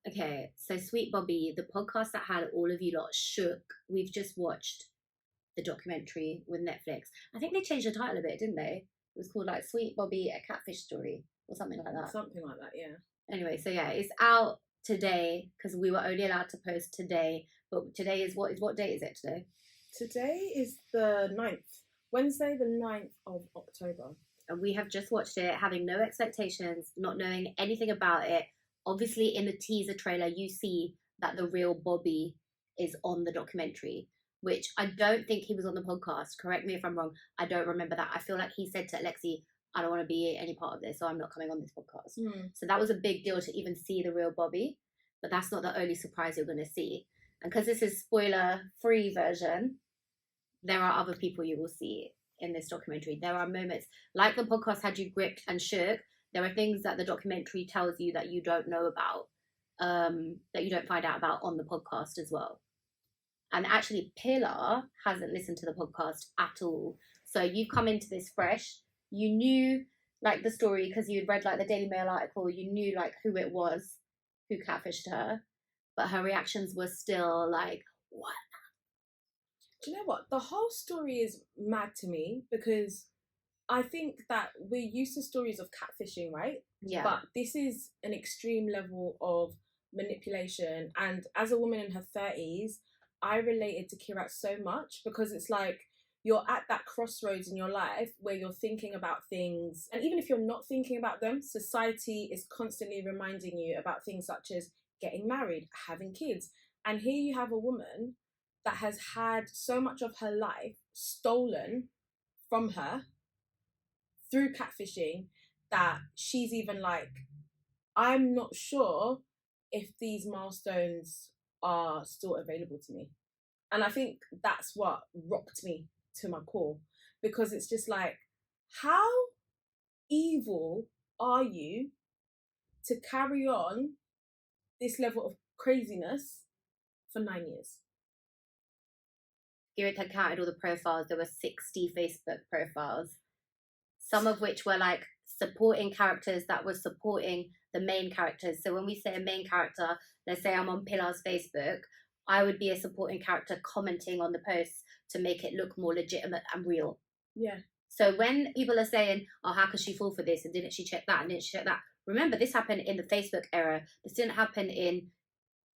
Okay, so Sweet Bobby, the podcast that had all of you lot shook. We've just watched the documentary with Netflix. I think they changed the title a bit, didn't they? It was called like Sweet Bobby, a catfish story or something like that. Something like that, yeah. Anyway, so yeah, it's out today because we were only allowed to post today. But today is what date is it today? Today is the 9th. Wednesday, the 9th of October. And we have just watched it, having no expectations, not knowing anything about it. Obviously, in the teaser trailer, you see that the real Bobby is on the documentary, which I don't think he was on the podcast. Correct me if I'm wrong. I don't remember that. I feel like he said to Alexi, I don't want to be any part of this, so I'm not coming on this podcast. So that was a big deal to even see the real Bobby. But that's not the only surprise you're going to see. And because this is spoiler-free version, there are other people you will see in this documentary. There are moments, like the podcast had you gripped and shook, there are things that the documentary tells you that you don't know about, that you don't find out about on the podcast as well. And actually, Pilar hasn't listened to the podcast at all. So you've come into this fresh. You knew, like, the story because you'd read, like, the Daily Mail article. You knew, like, who it was who catfished her. But her reactions were still like, what? Do you know what? The whole story is mad to me because I think that we're used to stories of catfishing, right? Yeah. But this is an extreme level of manipulation. And as a woman in her 30s, I related to Kirat so much because it's like you're at that crossroads in your life where you're thinking about things. And even if you're not thinking about them, society is constantly reminding you about things such as getting married, having kids. And here you have a woman that has had so much of her life stolen from her through catfishing that she's even like, I'm not sure if these milestones are still available to me. And I think that's what rocked me to my core because it's just like, how evil are you to carry on this level of craziness for 9 years? Kirat had counted all the profiles. There were 60 Facebook profiles, some of which were like supporting characters that were supporting the main characters. So when we say a main character, let's say I'm on Pilar's Facebook, I would be a supporting character commenting on the posts to make it look more legitimate and real. Yeah. So when people are saying, oh, how could she fall for this? And didn't she check that? And didn't she check that? Remember, this happened in the Facebook era. This didn't happen in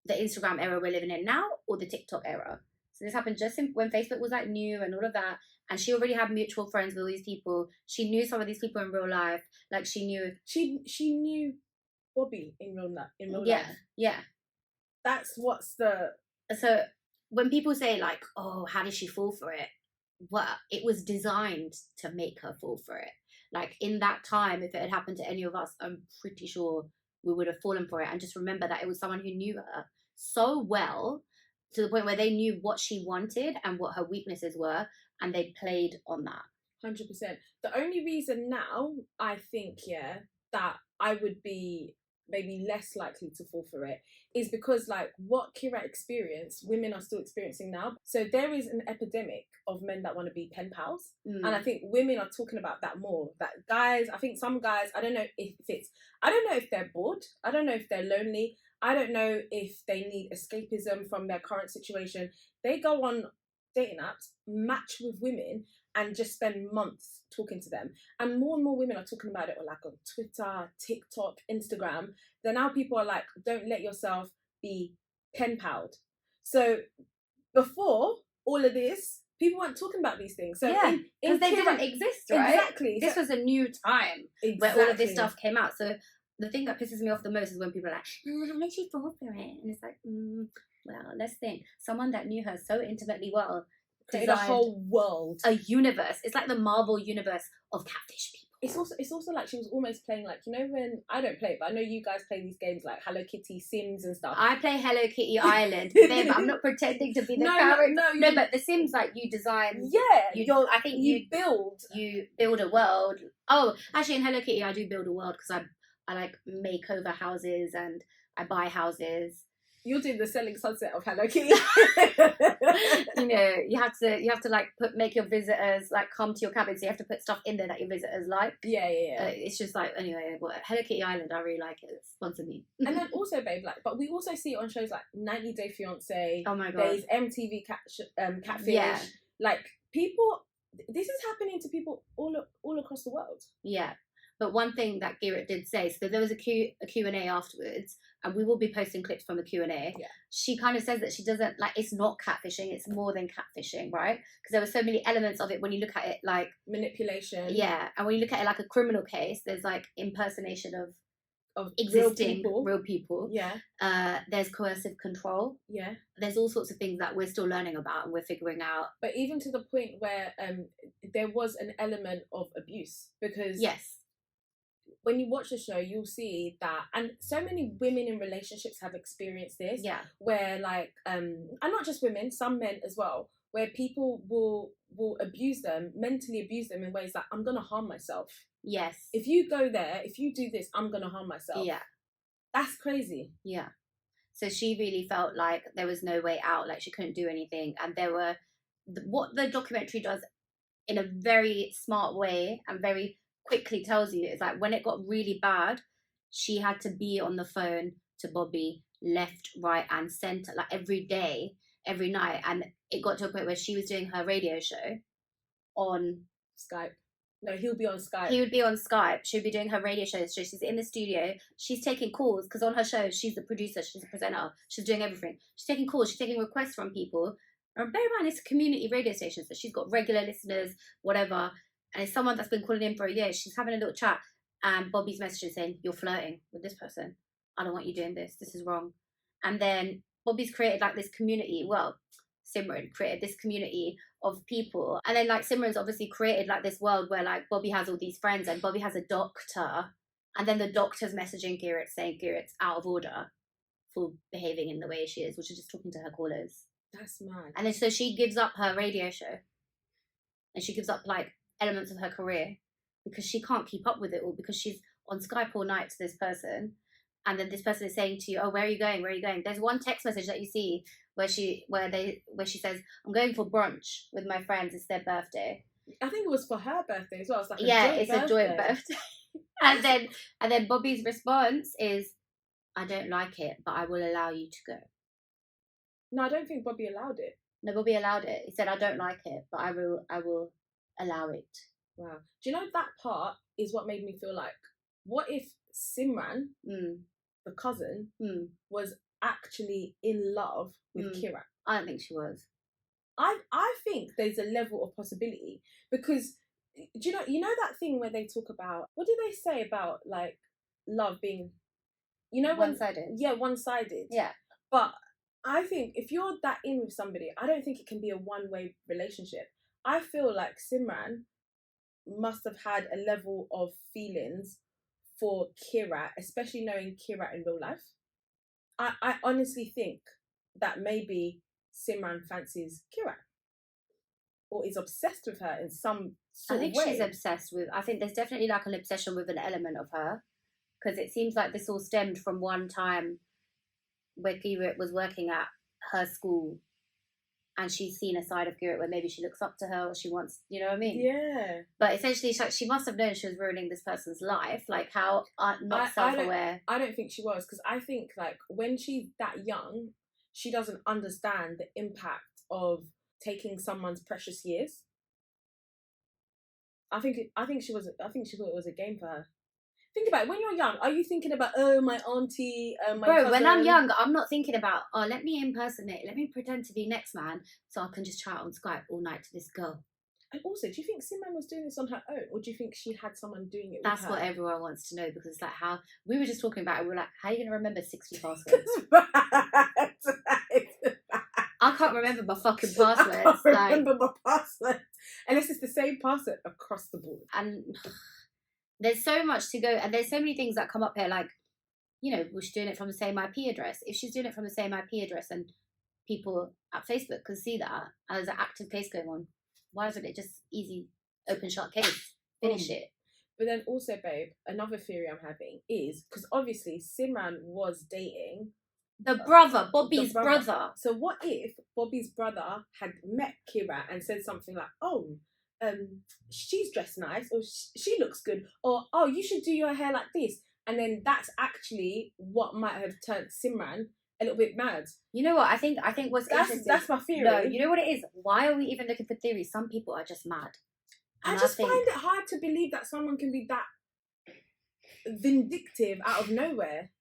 the Instagram era we're living in now or the TikTok era. So this happened just when Facebook was like new and all of that. And she already had mutual friends with all these people. She knew some of these people in real life. Like she knew knew Bobby in real life. Yeah. That's what's the. So when people say like, oh, how did she fall for it? Well, it was designed to make her fall for it. Like in that time, if it had happened to any of us, I'm pretty sure we would have fallen for it. And just remember that it was someone who knew her so well to the point where they knew what she wanted and what her weaknesses were, and they played on that. 100%. The only reason now I think, that I would be maybe less likely to fall for it is because like what Kirat experienced, women are still experiencing now. So there is an epidemic of men that want to be pen pals. And I think women are talking about that more. That guys, I think some guys, I don't know if they're bored. I don't know if they're lonely. I don't know if they need escapism from their current situation. They go on dating apps, match with women, and just spend months talking to them. And more women are talking about it like on Twitter, TikTok, Instagram. Then now people are like, don't let yourself be pen palled. So before all of this, people weren't talking about these things. So yeah, because they didn't exist, right? Exactly. This was a new time where all of this stuff came out. So the thing that pisses me off the most is when people are like, how did she fall for it? And it's like, well, let's think. Someone that knew her so intimately well created a whole world, a universe. It's like the Marvel universe of catfish people. It's also like she was almost playing like, you know, when I don't play it, but I know you guguys play these games like Hello Kitty, Sims and stuff. I play Hello Kitty Island, babe. I'm not pretending to be the character. No, but The Sims, like you design. Yeah, I think you build a world. Oh, actually, in Hello Kitty, I do build a world because I like make over houses and I buy houses. You're doing the Selling Sunset of Hello Kitty. You know, you have to like make your visitors like come to your cabin, so you have to put stuff in there that your visitors like. Yeah. It's just like, anyway, Hello Kitty Island, I really like it. Sponsor me. And then also, babe, like, but we also see it on shows like 90 Day Fiance. Oh my god. There's MTV Catfish. Yeah. Like, people, this is happening to people all across the world. Yeah. But one thing that Kirat did say, so there was a Q&A afterwards, and we will be posting clips from the Q&A. Yeah. She kind of says that she doesn't, like, it's not catfishing, it's more than catfishing, right? Because there were so many elements of it when you look at it, like... manipulation. Yeah, and when you look at it like a criminal case, there's, like, impersonation of existing real people. Yeah. There's coercive control. Yeah. There's all sorts of things that we're still learning about and we're figuring out. But even to the point where there was an element of abuse, because... Yes. When you watch the show, you'll see that, and so many women in relationships have experienced this. Yeah. Where, like, and not just women, some men as well, where people will abuse them, mentally abuse them in ways that, I'm gonna harm myself. Yes. If you go there, if you do this, I'm gonna harm myself. Yeah. That's crazy. Yeah. So she really felt like there was no way out, like she couldn't do anything, and there were what the documentary does in a very smart way and very quickly tells you is like, when it got really bad, she had to be on the phone to Bobby left, right and center, like every day, every night. And it got to a point where she was doing her radio show on Skype. No, he'll be on Skype. He would be on Skype. She'd be doing her radio show. So she's in the studio. She's taking calls because on her show, she's the producer. She's the presenter. She's doing everything. She's taking calls. She's taking requests from people. And bear in mind, it's a community radio station. So she's got regular listeners, whatever. And it's someone that's been calling in for a year. She's having a little chat. And Bobby's messaging saying, you're flirting with this person. I don't want you doing this. This is wrong. And then Bobby's created like this community. Well, Simran created this community of people, and then like Simran's obviously created like this world where like Bobby has all these friends, and Bobby has a doctor, and then the doctor's messaging Kirat saying Kirat's out of order for behaving in the way she is, which is just talking to her callers. That's mad. And then so she gives up her radio show, and she gives up like elements of her career because she can't keep up with it all, because she's on Skype all night to this person, and then this person is saying to you, oh, where are you going? Where are you going? There's one text message that you see where she says, I'm going for brunch with my friends. It's their birthday. I think it was for her birthday as well. It's like a joint birthday. and then Bobby's response is, I don't like it, but I will allow you to go. No, I don't think Bobby allowed it. No, Bobby allowed it. He said, I don't like it, but I will allow it. Wow. Do you know that part is what made me feel like, what if Simran, the cousin, was actually in love with Kirat? I don't think she was. I think there's a level of possibility, because do you know that thing where they talk about, what do they say about like love being, one-sided? Yeah, one-sided. Yeah. But I think if you're that in with somebody, I don't think it can be a one-way relationship. I feel like Simran must have had a level of feelings for Kirat, especially knowing Kirat in real life. I honestly think that maybe Simran fancies Kirat or is obsessed with her in some sort of way. I think she's obsessed with, I think there's definitely like an obsession with an element of her, because it seems like this all stemmed from one time where Kirat was working at her school, and she's seen a side of Kirat where maybe she looks up to her, or she wants, you know what I mean? Yeah. But essentially, she must have known she was ruining this person's life. Like, how not self-aware? I don't think she was, because I think like when she's that young, she doesn't understand the impact of taking someone's precious years. I think she thought it was a game for her. Think about it. When you're young, are you thinking about, oh, my auntie, my Bro, cousin? when I'm young, I'm not thinking about, oh, let me pretend to be next man so I can just chat on Skype all night to this girl. And also, do you think Simran was doing this on her own, or do you think she had someone doing it with That's her? what everyone wants to know, because it's like how, we were just talking about it, we were like, how are you going to remember 60 passwords? I can't remember my fucking passwords. I can't remember my passwords. Unless it's the same password across the board. And there's so much to go, and there's so many things that come up here, like, was she doing it from the same IP address? If she's doing it from the same IP address and people at Facebook can see that, and there's an active case going on, why isn't it just easy, open, shut case, finish it? But then also, babe, another theory I'm having is, because obviously Simran was dating The brother, Bobby's brother. So what if Bobby's brother had met Kirat and said something like, "Oh, she's dressed nice, or she looks good, or oh, you should do your hair like this," and then that's actually what might have turned Simran a little bit mad. You know what? I think what's interesting. That's my theory. No, you know what it is? Why are we even looking for theories? Some people are just mad. I just find it hard to believe that someone can be that vindictive out of nowhere.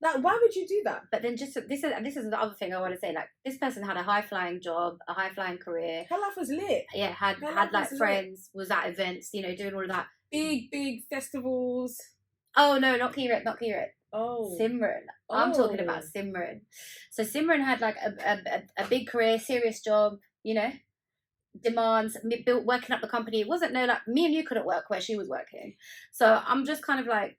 Like, why would you do that? But then this is the other thing I want to say. Like, this person had a high flying job, a high flying career. Her life was lit. Yeah, had like friends, lit. Was at events, you know, doing all of that. Big festivals. Oh no, not Kirat. Oh, Simran. Oh. I'm talking about Simran. So Simran had like a big career, serious job, you know, demands, built, working up the company. It wasn't like me and you couldn't work where she was working. So I'm just kind of like,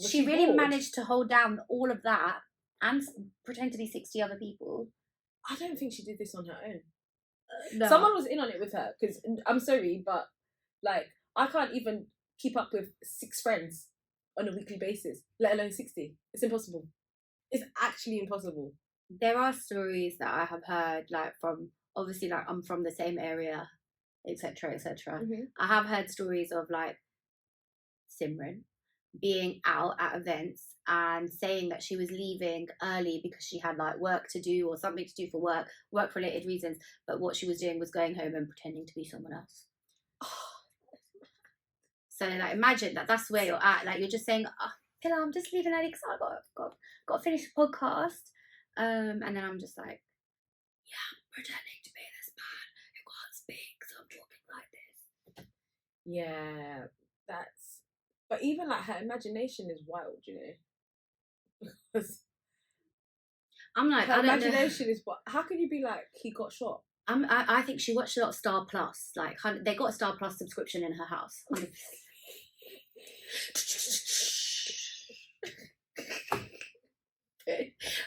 she really managed to hold down all of that and pretend to be 60 other people. I don't think she did this on her own. No. Someone was in on it with her, because I'm sorry, but like, I can't even keep up with 6 friends on a weekly basis, let alone 60. It's impossible. It's actually impossible. There are stories that I have heard, like, from, obviously, like, I'm from the same area, etc., etc. Mm-hmm. I have heard stories of, like, Simran being out at events and saying that she was leaving early because she had like work to do or something to do for work related reasons, but what she was doing was going home and pretending to be someone else. So like, imagine that's where you're at. Like, you're just saying, oh, Pilar, I'm just leaving early because I got to finish the podcast, and then I'm just like, yeah, I'm pretending to be this man who can't speak, so I'm talking like this. Yeah, that's. But even like her imagination is wild, you know. Because I'm like, her imagination is what? How can you be like, he got shot? I think she watched a lot of Star Plus. Like, they got a Star Plus subscription in her house. But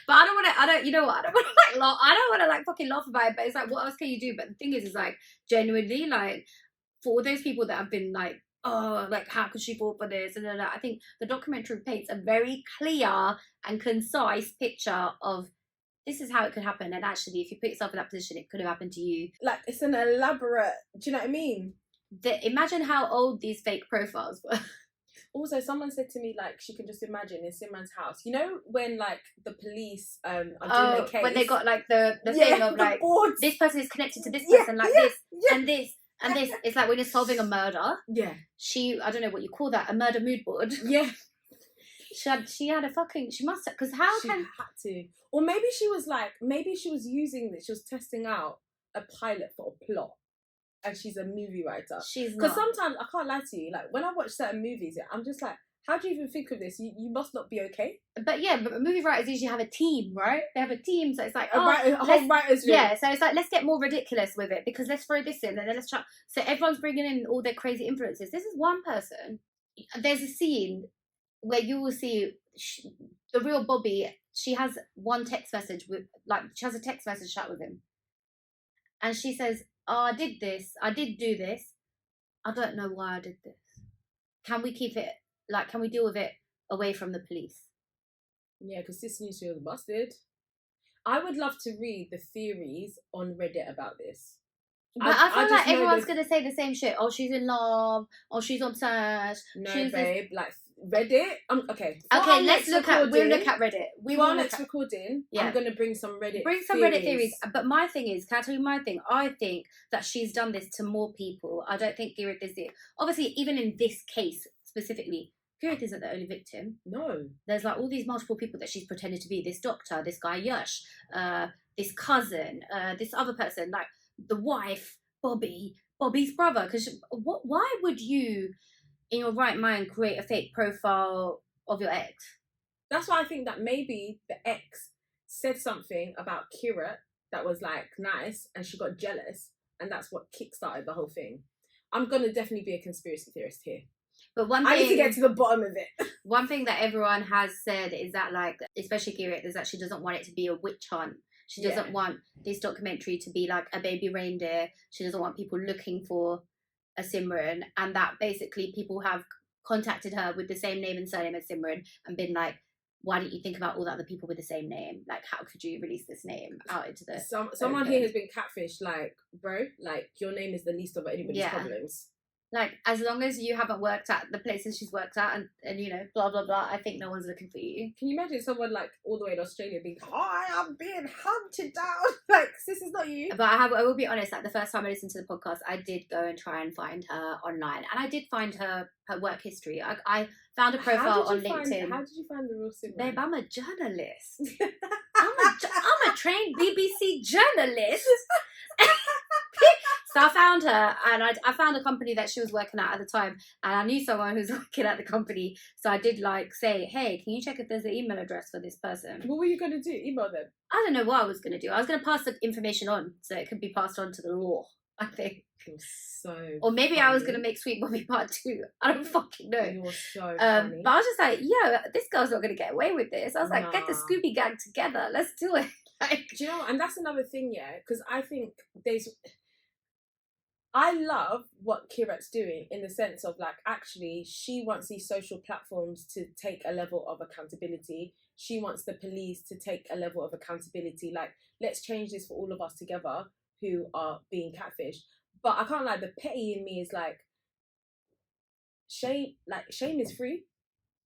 I don't want to. You know what? I don't want to like laugh. I don't want to like fucking laugh about it. But it's like, what else can you do? But the thing is like, genuinely, like, for all those people that have been like, oh, like, how could she fall for this? And I think the documentary paints a very clear and concise picture of this is how it could happen. And actually, if you put yourself in that position, it could have happened to you. Like, it's an elaborate, do you know what I mean? Imagine how old these fake profiles were. Also, someone said to me, like, she can just imagine in Simran's house. You know when, like, the police are doing their case? When they got, like, the thing of, like, boards. This person is connected to this person, like this, and this. And this, it's like when you're solving a murder. Yeah. I don't know what you call that, a murder mood board. Yeah. She had a fucking, she must have, because she had to. Or maybe she was using this, she was testing out a pilot for a plot. And she's a movie writer. She's not. Because sometimes, I can't lie to you, like, when I watch certain movies, I'm just like, how do you even think of this? You must not be okay. But yeah, but movie writers usually have a team, right? They have a team, so it's like, a whole writer's room. Yeah, so it's like, let's get more ridiculous with it, because let's throw this in, and then let's try. So everyone's bringing in all their crazy influences. This is one person. There's a scene where you will see the real Bobby. She has one text message she has a text message chat with him. And she says, oh, I did do this. I don't know why I did this. Can we keep it, like, can we deal with it away from the police? Yeah, because this news was busted. I would love to read the theories on Reddit about this. But I feel like everyone's going to say the same shit. Oh, she's in love. Oh, she's obsessed. No, babe. Like, Reddit. Okay. Okay, we'll look at Reddit. For our next recording, I'm going to bring some Reddit Reddit theories. But my thing is, can I tell you my thing? I think that she's done this to more people. I don't think Kirat is it. Obviously, even in this case specifically, Kirat isn't the only victim. No. There's like all these multiple people that she's pretended to be. This doctor, this guy Yash, this cousin, this other person, like the wife, Bobby's brother. Because why would you, in your right mind, create a fake profile of your ex? That's why I think that maybe the ex said something about Kirat that was like nice, and she got jealous, and that's what kickstarted the whole thing. I'm gonna definitely be a conspiracy theorist here. But one thing, I need to get to the bottom of it. One thing that everyone has said is that, like, especially Kirat, is that she doesn't want it to be a witch hunt. She doesn't want this documentary to be like a baby reindeer. She doesn't want people looking for a Simran, and that basically people have contacted her with the same name and surname as Simran and been like, why didn't you think about all the other people with the same name? Like, how could you release this name out into the someone open? here has been catfished. Like, bro, like your name is the least of anybody's problems. Like, as long as you haven't worked at the places she's worked at and you know, blah, blah, blah, I think no one's looking for you. Can you imagine someone, like, all the way in Australia being, hi, I'm being hunted down? Like, this is not you. But I will be honest, like, the first time I listened to the podcast, I did go and try and find her online. And I did find her work history. I found a profile on LinkedIn. How did you find the real Simran? Babe, I'm a journalist. I'm a trained BBC journalist. So I found her, and I found a company that she was working at the time, and I knew someone who was working at the company, so I did like say, hey, can you check if there's an email address for this person? What were you going to do? Email them? I don't know what I was going to do. I was going to pass the information on, so it could be passed on to the law, I think. You're so or maybe funny. I was going to make Sweet Bobby part 2. I don't fucking know. You're so funny. But I was just like, yo, this girl's not going to get away with this. I was like, get the Scooby Gang together. Let's do it. Like, do you know, and that's another thing, yeah, because I think I love what Kirat's doing in the sense of, like, actually she wants these social platforms to take a level of accountability. She wants the police to take a level of accountability. Like, let's change this for all of us together who are being catfished. But I can't lie, the petty in me is like, shame is free,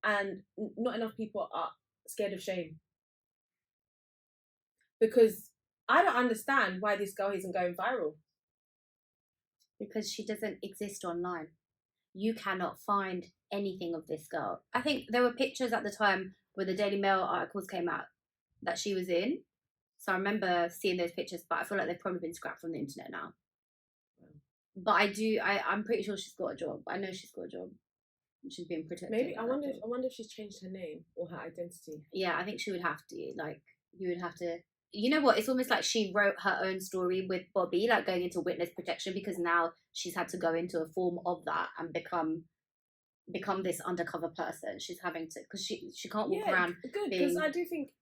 and not enough people are scared of shame. Because I don't understand why this girl isn't going viral. Because she doesn't exist online. You cannot find anything of this girl. I think there were pictures at the time where the Daily Mail articles came out that she was in. So I remember seeing those pictures, but I feel like they've probably been scrapped from the internet now. But I'm pretty sure she's got a job. I know she's got a job. She's being protected. Maybe I wonder if she's changed her name or her identity. Yeah, I think she would have to. Like, you would have to. You know what? It's almost like she wrote her own story with Bobby, like going into witness protection, because now she's had to go into a form of that and become this undercover person. She's having to, because she can't walk around. Good, because I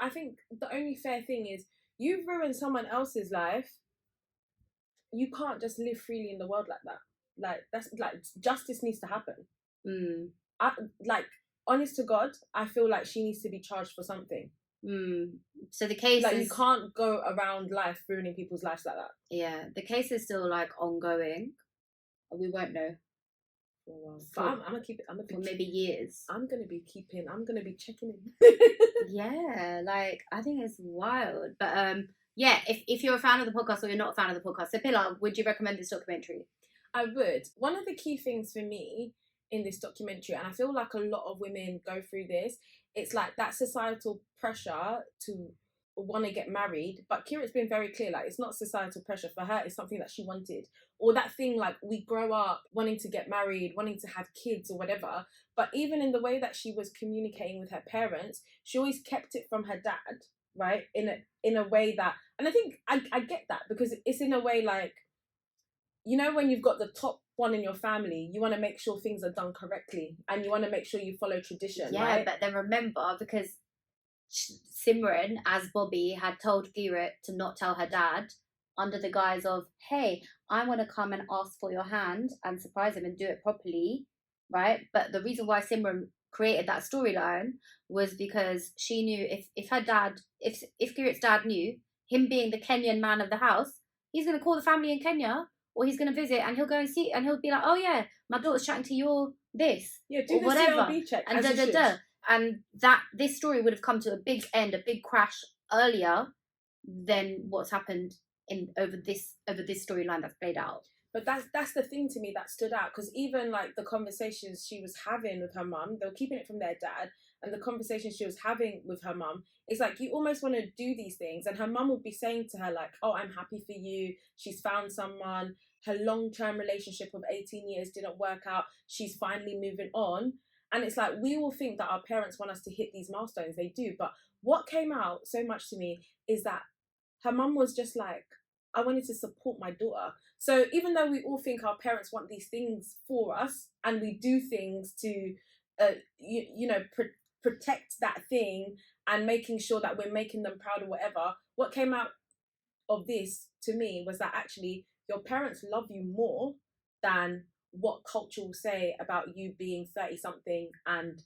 think the only fair thing is, you've ruined someone else's life. You can't just live freely in the world like that. Like, that's like, justice needs to happen. Like, honest to God, I feel like she needs to be charged for something. So the case like, you can't go around life ruining people's lives like that. Yeah, the case is still like ongoing. We won't know. But I'm gonna keep it. For maybe years. I'm gonna be checking in. Yeah, like, I think it's wild. But yeah, if you're a fan of the podcast or you're not a fan of the podcast, so Pilar, would you recommend this documentary? I would. One of the key things for me in this documentary, and I feel like a lot of women go through this, it's like that societal pressure to want to get married. But Kirat's been very clear, like, it's not societal pressure. For her, it's something that she wanted. Or that thing, like, we grow up wanting to get married, wanting to have kids or whatever. But even in the way that she was communicating with her parents, she always kept it from her dad, right? In a way that, and I think I get that, because it's in a way like, you know, when you've got the top one in your family, you want to make sure things are done correctly, and you want to make sure you follow tradition. Yeah, right? But then remember, because Simran, as Bobby, had told Kirat to not tell her dad, under the guise of, hey, I want to come and ask for your hand and surprise him and do it properly, right? But the reason why Simran created that storyline was because she knew if Kirat's dad knew, him being the Kenyan man of the house, he's going to call the family in Kenya, or he's going to visit, and he'll go and see, and he'll be like, oh yeah, my daughter's chatting to your this, yeah, do or the whatever, CLB check, and and that this story would have come to a big end, a big crash earlier than what's happened over this storyline that's played out. But that's the thing to me that stood out, because even like the conversations she was having with her mum, they were keeping it from their dad, and the conversations she was having with her mum, it's like, you almost want to do these things, and her mum would be saying to her like, oh, I'm happy for you, she's found someone, her long-term relationship of 18 years didn't work out, she's finally moving on. And it's like, we all think that our parents want us to hit these milestones, they do, but what came out so much to me is that her mum was just like, I wanted to support my daughter. So even though we all think our parents want these things for us, and we do things to, protect that thing and making sure that we're making them proud or whatever, what came out of this to me was that actually your parents love you more than what culture will say about you being 30 something and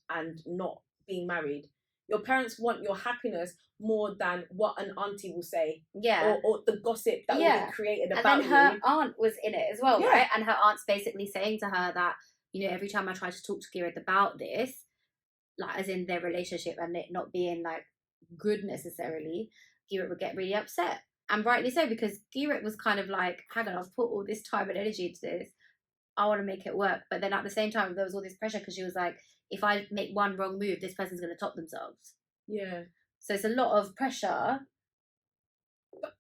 not being married. Your parents want your happiness more than what an auntie will say, Yeah. or the gossip that will be created And about then her you. aunt was in it as well, right? And her aunt's basically saying to her that, you know, every time I try to talk to Kirat about this, like as in their relationship and it not being like good necessarily, Kirat would get really upset. And rightly so, because Kirat was kind of like, hang on, I've put all this time and energy into this. I want to make it work. But then at the same time, there was all this pressure because she was like, if I make one wrong move, this person's going to top themselves. Yeah. So it's a lot of pressure.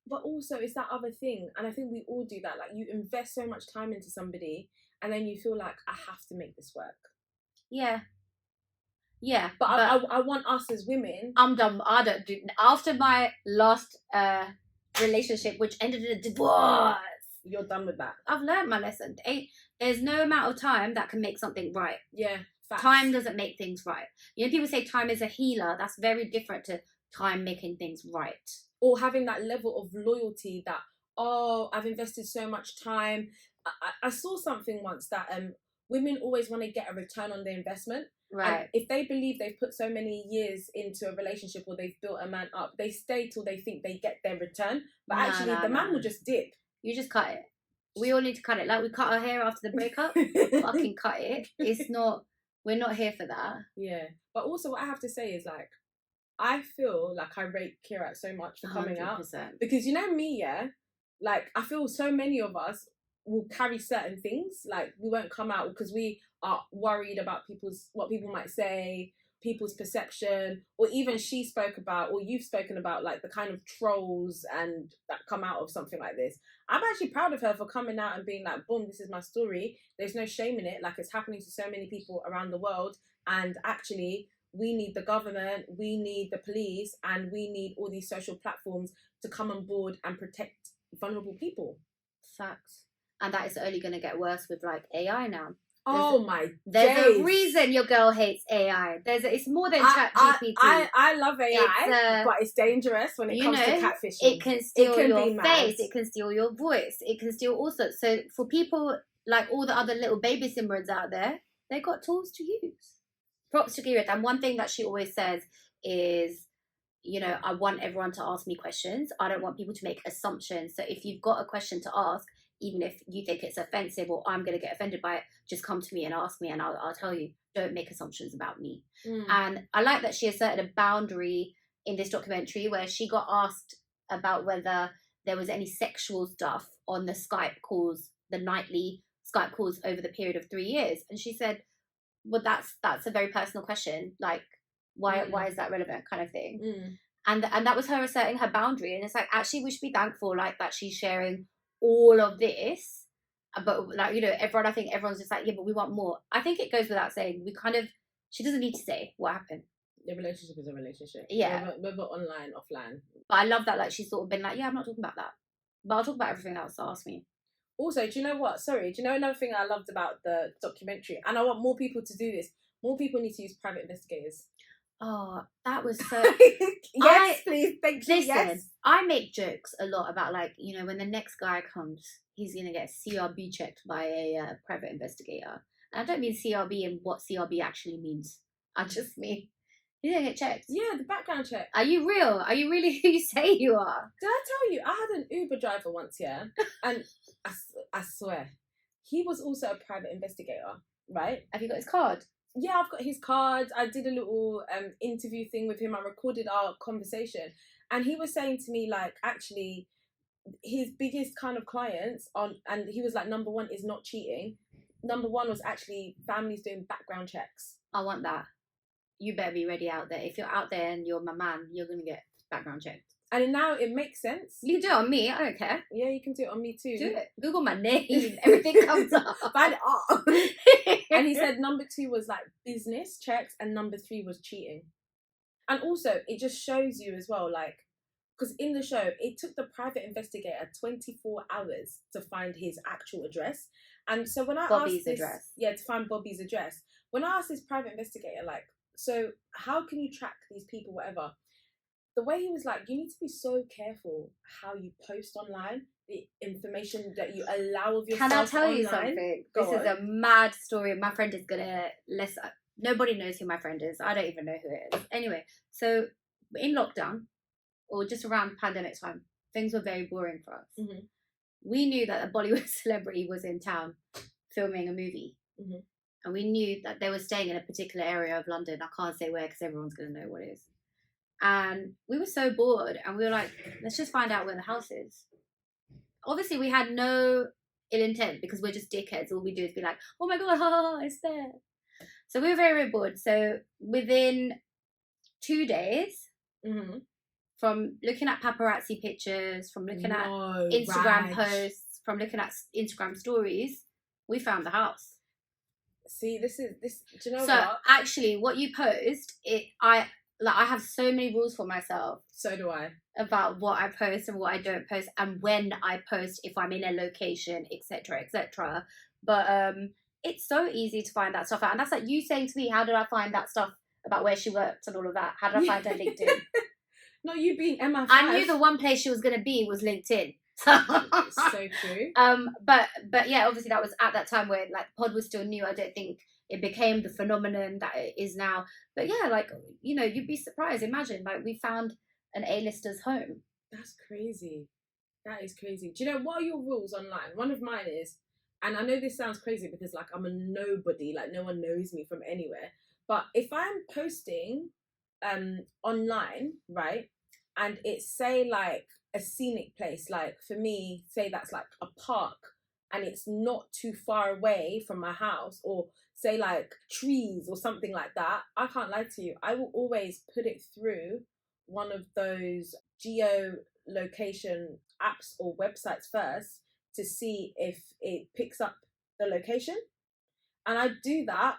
But also it's that other thing, and I think we all do that. Like, you invest so much time into somebody, and then you feel like, I have to make this work. Yeah. Yeah. But I want us as women. I'm done. I don't do. After my last relationship, which ended in a divorce, You're done with that. I've learned my lesson. There's no amount of time that can make something right. Yeah. Facts. Time doesn't make things right. You know, people say time is a healer. That's very different to time making things right. Or having that level of loyalty that, oh, I've invested so much time. I saw something once that women always want to get a return on their investment. Right. And if they believe they've put so many years into a relationship, or they've built a man up, they stay till they think they get their return. But actually, the man will just dip. You just cut it. We all need to cut it. Like we cut our hair after the breakup. Fucking cut it. It's not. We're not here for that. Yeah. But also, what I have to say is, like, I feel like I rate Kirat so much for coming 100%. out, because, you know me, yeah, like, I feel so many of us will carry certain things. Like, we won't come out because we are worried about what people might say, people's perception, or even she spoke about, or you've spoken about, like, the kind of trolls and that come out of something like this. I'm actually proud of her for coming out and being like, boom, this is my story. There's no shame in it. Like, it's happening to so many people around the world, and actually, we need the government, we need the police, and we need all these social platforms to come on board and protect vulnerable people. Facts. And that is only going to get worse with like AI now. There's a reason your girl hates AI. It's more than ChatGPT. I love AI, but it's dangerous when it comes to catfishing. It can steal your face. It can steal your voice. It can steal all sorts. So for people like all the other little baby Simrans out there, they got tools to use. Props to Kirat. And one thing that she always says is, you know, I want everyone to ask me questions. I don't want people to make assumptions. So if you've got a question to ask, even if you think it's offensive or I'm going to get offended by it, just come to me and ask me and I'll tell you. Don't make assumptions about me. And I like that she asserted a boundary in this documentary where she got asked about whether there was any sexual stuff on the Skype calls, the nightly Skype calls over the period of 3 years. And she said, well, that's a very personal question. Like, why is that relevant, kind of thing. And that was her asserting her boundary. And it's like, actually, we should be thankful like that she's sharing all of this, but like, you know, I think everyone's just like, yeah, but we want more. I think it goes without saying, she doesn't need to say what happened. The relationship is a relationship. Yeah. Whether online, offline. But I love that, like, she's sort of been like, yeah, I'm not talking about that, but I'll talk about everything else, so ask me. Also, do you know what? Sorry, do you know another thing I loved about the documentary? And I want more people to do this. More people need to use private investigators. Oh, that was so... Yes, please, thank you. Listen, yes. I make jokes a lot about, like, you know, when the next guy comes, he's going to get CRB checked by a private investigator. And I don't mean CRB and what CRB actually means. I just mean, he's going to get checked. Yeah, the background check. Are you real? Are you really who you say you are? Did I tell you? I had an Uber driver once, yeah? And I swear, he was also a private investigator, right? Have you got his card? Yeah, I've got his card. I did a little interview thing with him. I recorded our conversation. And he was saying to me, like, actually, his biggest kind of clients and he was like, number one is not cheating. Number one was actually families doing background checks. I want that. You better be ready out there. If you're out there and you're my man, you're going to get background checked. And now it makes sense. You can do it on me. I don't care. Yeah, you can do it on me too. Do it. Google my name. Everything comes up. Find it up. And he said number 2 was like business checks and number 3 was cheating. And also, it just shows you as well, like, because in the show, it took the private investigator 24 hours to find his actual address. And so when I Bobby's asked address. Yeah, to find Bobby's address. When I asked this private investigator, like, so how can you track these people, whatever? The way he was like, you need to be so careful how you post online, the information that you allow of yourself. Can I tell online. you something? Go this on. is a mad story. My friend is gonna Nobody knows who my friend is. I don't even know who it is. Anyway, so in lockdown, or just around pandemic time, things were very boring for us. Mm-hmm. We knew that a Bollywood celebrity was in town filming a movie. Mm-hmm. And we knew that they were staying in a particular area of London. I can't say where because everyone's going to know what it is. And we were so bored, and we were like, let's just find out where the house is. Obviously, we had no ill intent because we're just dickheads. All we do is be like, oh my God, ha, ha, ha, it's there. So we were very, very bored. So within 2 days, Mm-hmm. from looking at paparazzi pictures, from looking at Instagram posts, from looking at Instagram stories, we found the house. See, this. Do you know So what? actually, what you post, I have so many rules for myself So do I. about what I post and what I don't post, and when I post, if I'm in a location, etc., etc. But it's so easy to find that stuff out, and that's like you saying to me, "How did I find that stuff about where she worked and all of that? How did I find her LinkedIn?" No, you being MI5. I knew the one place she was going to be was LinkedIn. So true. But yeah, obviously that was at that time where like pod was still new. I don't think it became the phenomenon that it is now. But yeah, like, you know, you'd be surprised. Imagine like we found an A-lister's home. That's crazy. That is crazy. Do you know what are your rules online? One of mine is, and I know this sounds crazy because like I'm a nobody, like no one knows me from anywhere. But if I'm posting online, right, and it's say like a scenic place, like for me, say that's like a park and it's not too far away from my house, or say like trees or something like that, I can't lie to you, I will always put it through one of those geolocation apps or websites first to see if it picks up the location. And I do that,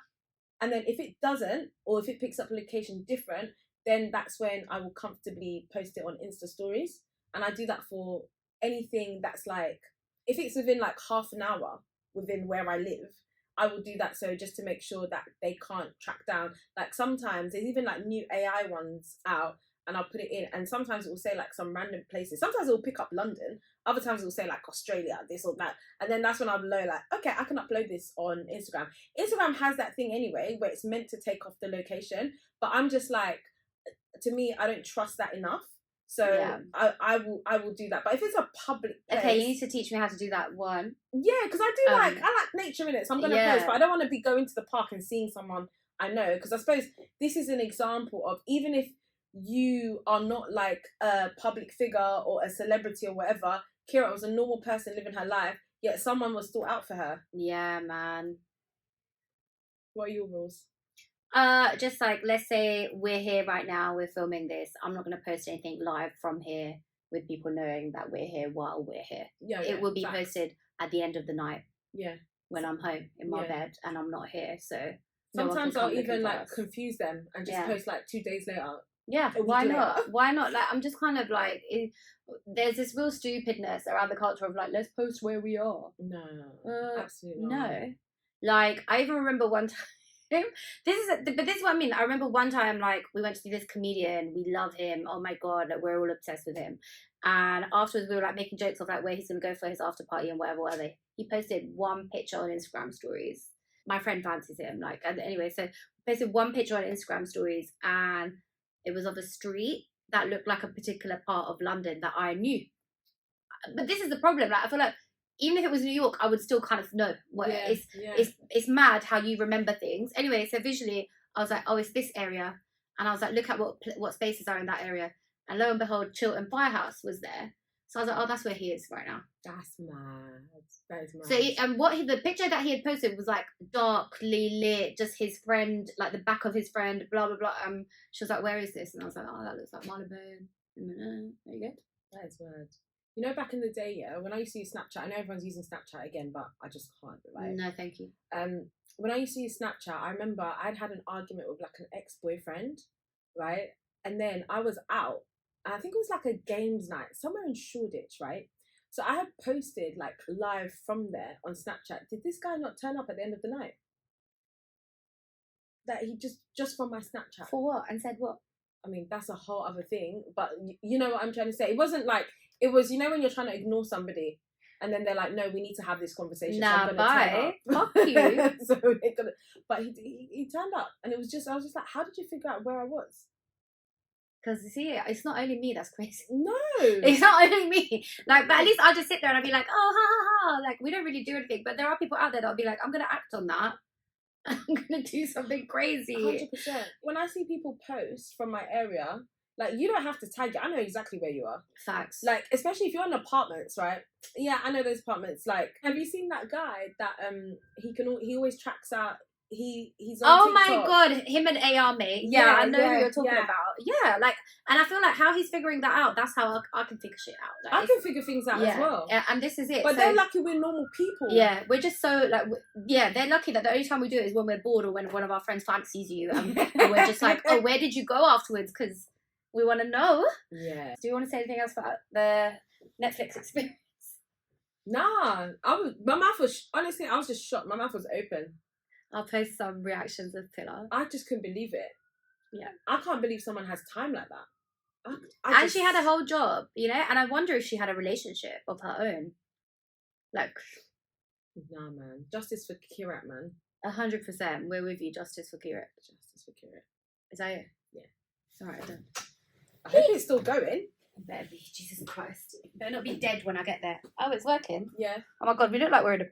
and then if it doesn't, or if it picks up a location different, then that's when I will comfortably post it on Insta stories. And I do that for anything that's like, if it's within like half an hour within where I live, I will do that. So just to make sure that they can't track down, like sometimes there's even like new AI ones out, and I'll put it in, and sometimes it will say like some random places. Sometimes it will pick up London, other times it will say like Australia, this or that, and then that's when I'll know like, okay, I can upload this on Instagram. Instagram has that thing anyway where it's meant to take off the location, but I'm just like, to me, I don't trust that enough. So yeah. I will do that. But if it's a public place, okay, you need to teach me how to do that one. Yeah, because I like nature in it, so I'm gonna post, but I don't want to be going to the park and seeing someone I know, because I suppose this is an example of, even if you are not like a public figure or a celebrity or whatever, Kirat was a normal person living her life, yet someone was still out for her. Yeah, man. What are your rules? Just like, let's say we're here right now, we're filming this. I'm not going to post anything live from here with people knowing that we're here while we're here. Yeah, it will be posted at the end of the night. Yeah. When I'm home in my bed and I'm not here. So sometimes I'll even like confuse them and just post like 2 days later. Yeah, why not? Why not? Like, I'm just kind of like, there's this real stupidness around the culture of like, let's post where we are. No, absolutely not. No. Like, I even remember one time, this is what I mean. I remember one time, like, we went to see this comedian. We love him. Oh my God, like, we're all obsessed with him. And afterwards, we were like making jokes of like where he's gonna go for his after party and whatever. He posted one picture on Instagram stories. My friend fancies him. Like, and anyway, so posted one picture on Instagram stories, and it was of a street that looked like a particular part of London that I knew. But this is the problem. Like, I feel like even if it was New York, I would still kind of know. It's mad how you remember things. Anyway, so visually, I was like, oh, it's this area. And I was like, look at what spaces are in that area. And lo and behold, Chiltern Firehouse was there. So I was like, oh, that's where he is right now. That's mad. That is mad. So the picture that he had posted was like darkly lit, just his friend, like the back of his friend, blah, blah, blah. She was like, where is this? And I was like, oh, that looks like Marylebone. There you go. That is mad. You know, back in the day, when I used to use Snapchat, I know everyone's using Snapchat again, but I just can't. Right? No, thank you. When I used to use Snapchat, I remember I'd had an argument with like an ex-boyfriend, right? And then I was out, and I think it was like a games night somewhere in Shoreditch, right? So I had posted like live from there on Snapchat. Did this guy not turn up at the end of the night? That he just from my Snapchat. For what? And said what? I mean, that's a whole other thing, but you know what I'm trying to say. It wasn't like, it was, you know, when you're trying to ignore somebody And then they're like, no, we need to have this conversation. Nah, so bye. Fuck you. So but he turned up, and it was just, I was just like, how did you figure out where I was? Because you see, it's not only me that's crazy. No, It's not only me. Like, but at least I'll just sit there and I'll be like, oh, ha, ha, ha. Like, we don't really do anything. But there are people out there that'll be like, I'm going to act on that. I'm going to do something crazy. 100%. When I see people post from my area, like, you don't have to tag it. I know exactly where you are. Facts. Like, especially if you're in apartments, right? Yeah, I know those apartments. Like, have you seen that guy that he always tracks out? He's on oh TikTok. my god, him and AR mate. Yeah, I know who you're talking about. Yeah, like, and I feel like how he's figuring that out, that's how I can figure shit out. Like, I can figure things out as well. Yeah, and this is it. But so, they're lucky we're normal people. Yeah, we're just so, like, yeah, they're lucky that the only time we do it is when we're bored or when one of our friends fancies you. And we're just like, oh, where did you go afterwards? Because we want to know. Yeah. Do you want to say anything else about the Netflix experience? Nah, my mouth was, honestly, I was just shocked. My mouth was open. I'll post some reactions of Pilar. I just couldn't believe it. Yeah. I can't believe someone has time like that. And she had a whole job, you know? And I wonder if she had a relationship of her own. Like... Nah, man. Justice for Kirat, man. 100%. We're with you. Justice for Kirat. Justice for Kirat. Is that it? Yeah. Alright, done. I hope it's still going. It better be. Jesus Christ. It better not be dead when I get there. Oh, it's working. Yeah. Oh my god, we look like we're in a